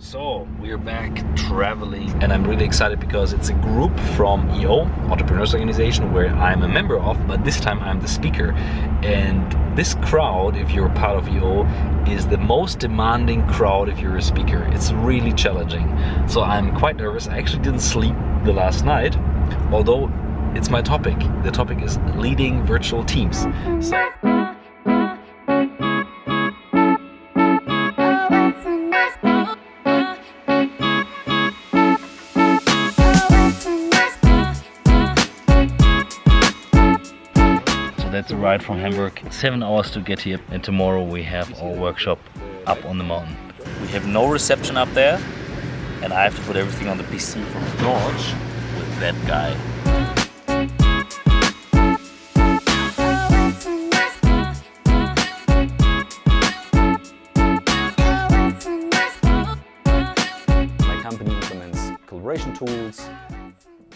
So we're back traveling and I'm really excited because it's a group from EO, Entrepreneurs Organization, where I'm a member of, but this time I'm the speaker. And this crowd, if you're part of EO, is the most demanding crowd if you're a speaker. It's really challenging. So I'm quite nervous. I actually didn't sleep the last night, although it's my topic. The topic is leading virtual teams. That's a ride from Hamburg, 7 hours to get here, and tomorrow we have our workshop up on the mountain. We have no reception up there, and I have to put everything on the PC from George with that guy. My company implements collaboration tools.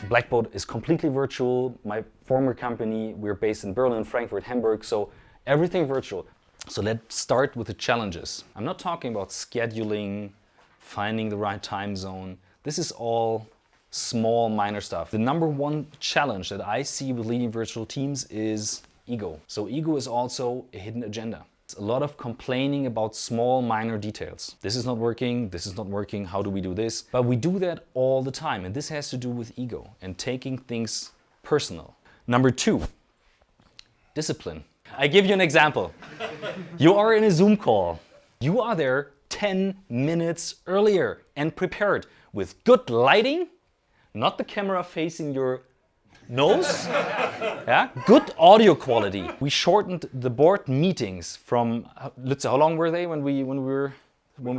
Blackboard is completely virtual. My former company, we're based in Berlin, Frankfurt, Hamburg, so everything virtual. So let's start with the challenges. I'm not talking about scheduling, finding the right time zone. This is all small, minor stuff. The number one challenge that I see with leading virtual teams is ego. So ego is also a hidden agenda. It's a lot of complaining about small, minor details. This is not working, how do we do this? But we do that all the time, and this has to do with ego and taking things personal. Number two, discipline. I give you an example. You are in a Zoom call. You are there 10 minutes earlier and prepared with good lighting, not the camera facing your nose, yeah? Good audio quality. We shortened the board meetings from, Lütze, how long were they when we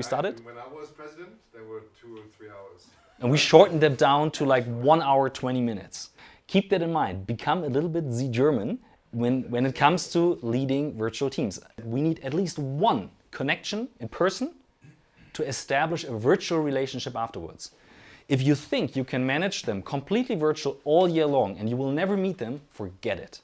started? When I was president, they were 2 or 3 hours. And we shortened them down to like 1 hour, 20 minutes. Keep that in mind. Become a little bit the German when it comes to leading virtual teams. We need at least one connection in person to establish a virtual relationship afterwards. If you think you can manage them completely virtual all year long and you will never meet them, forget it.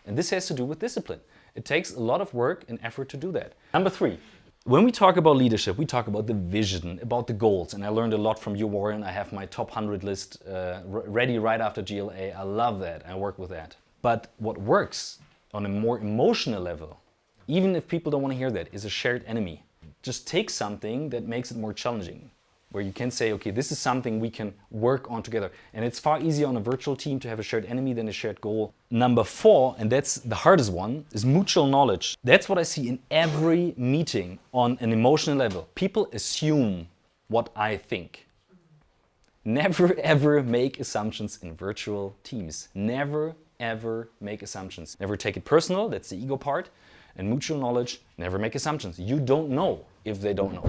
And this has to do with discipline. It takes a lot of work and effort to do that. Number three, when we talk about leadership, we talk about the vision, about the goals. And I learned a lot from you, Warren. I have my top 100 list ready right after GLA. I love that. I work with that. But what works on a more emotional level, even if people don't want to hear that, is a shared enemy. Just take something that makes it more challenging, where you can say, okay, this is something we can work on together. And it's far easier on a virtual team to have a shared enemy than a shared goal. Number four, and that's the hardest one, is mutual knowledge. That's what I see in every meeting on an emotional level. People assume what I think. Never ever make assumptions in virtual teams. Never ever make assumptions. Never take it personal, that's the ego part. And mutual knowledge, never make assumptions. You don't know if they don't know.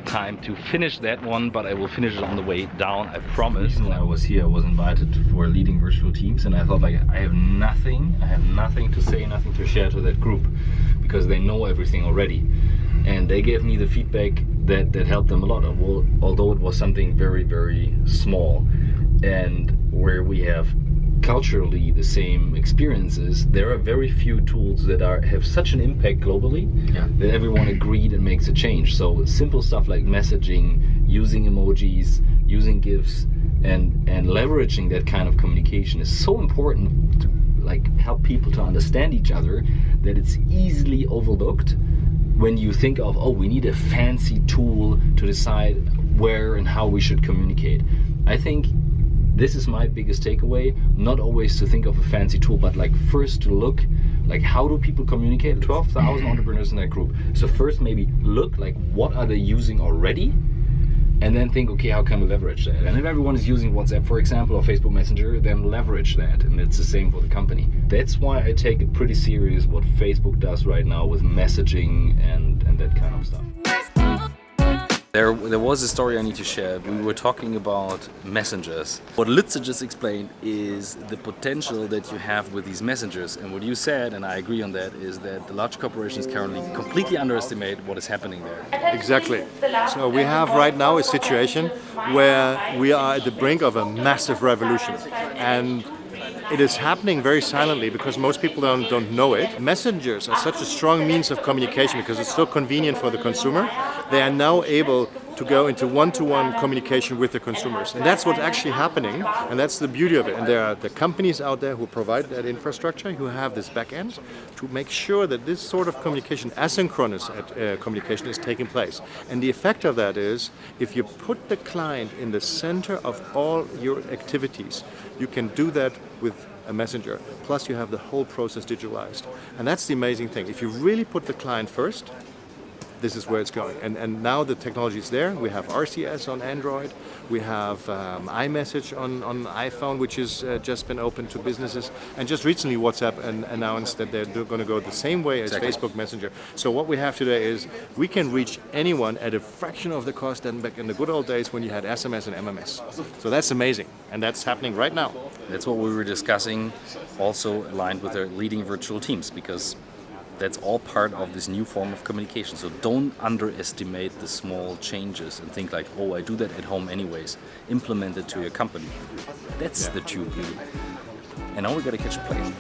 Time to finish that one, but I will finish it on the way down, I promise. When I was here, I was invited for leading virtual teams, and I thought, like, I have nothing to say, nothing to share to that group, because they know everything already. And they gave me the feedback that helped them a lot, although it was something very, very small. And where we have culturally the same experiences, there are very few tools that have such an impact globally that everyone agreed and makes a change. So simple stuff like messaging, using emojis, using GIFs, and leveraging that kind of communication is so important to help people to understand each other that it's easily overlooked when you think of, oh, we need a fancy tool to decide where and how we should communicate. I think this is my biggest takeaway, not always to think of a fancy tool, but first to look, how do people communicate? 12,000 entrepreneurs in that group. So first maybe look, what are they using already? And then think, okay, how can we leverage that? And if everyone is using WhatsApp, for example, or Facebook Messenger, then leverage that. And it's the same for the company. That's why I take it pretty serious what Facebook does right now with messaging and that kind of stuff. There was a story I need to share. We were talking about messengers. What Lütze just explained is the potential that you have with these messengers. And what you said, and I agree on that, is that the large corporations currently completely underestimate what is happening there. Exactly. So we have right now a situation where we are at the brink of a massive revolution. And it is happening very silently because most people don't know it. Messengers are such a strong means of communication because it's so convenient for the consumer. They are now able to go into one-to-one communication with the consumers. And that's what's actually happening, and that's the beauty of it. And there are the companies out there who provide that infrastructure, who have this back end to make sure that this sort of communication, asynchronous communication, is taking place. And the effect of that is, if you put the client in the center of all your activities, you can do that with a messenger. Plus you have the whole process digitalized. And that's the amazing thing. If you really put the client first, this is where it's going. And now the technology is there. We have RCS on Android. We have iMessage on iPhone, which has just been open to businesses. And just recently WhatsApp announced that they're going to go the same way as Facebook Messenger. So what we have today is we can reach anyone at a fraction of the cost than back in the good old days when you had SMS and MMS. So that's amazing. And that's happening right now. That's what we were discussing, also aligned with our leading virtual teams, because that's all part of this new form of communication. So don't underestimate the small changes and think like, oh, I do that at home anyways. Implement it to your company. That's the tube, really. And now we got to catch a plane.